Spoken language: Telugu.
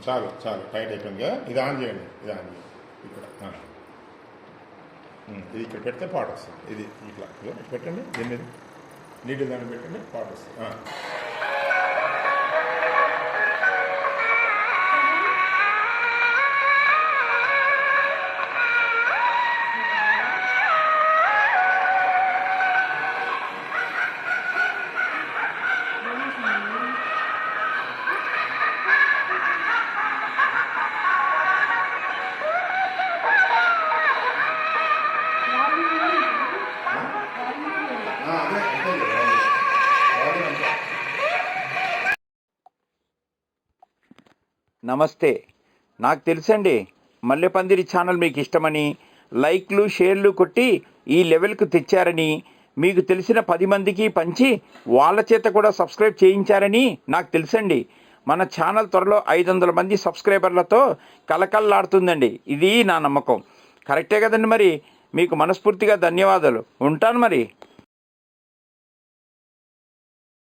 చాలు చాలు టైట్ అయిపోయిందిగా. ఇది ఆన్ చేయండి, ఇది ఆన్ చేయండి. ఇక్కడ ఇది ఇక్కడ పెడితే పాట వస్తుంది. ఇది ఇట్లా పెట్టండి, దీన్ని నీటి దాన్ని పెట్టండి, పాట వస్తుంది. నమస్తే. నాకు తెలుసండి మల్లెపందిరి ఛానల్ మీకు ఇష్టమని, లైక్లు షేర్లు కొట్టి ఈ లెవెల్కు తెచ్చారని, మీకు తెలిసిన 10 మందికి పంచి వాళ్ళ చేత కూడా సబ్స్క్రైబ్ చేయించారని నాకు తెలుసండి. మన ఛానల్ త్వరలో 500 మంది సబ్స్క్రైబర్లతో కలకల్లాడుతుందండి. ఇది నా నమ్మకం. కరెక్టే కదండి. మరి మీకు మనస్ఫూర్తిగా ధన్యవాదాలు. ఉంటాను మరి.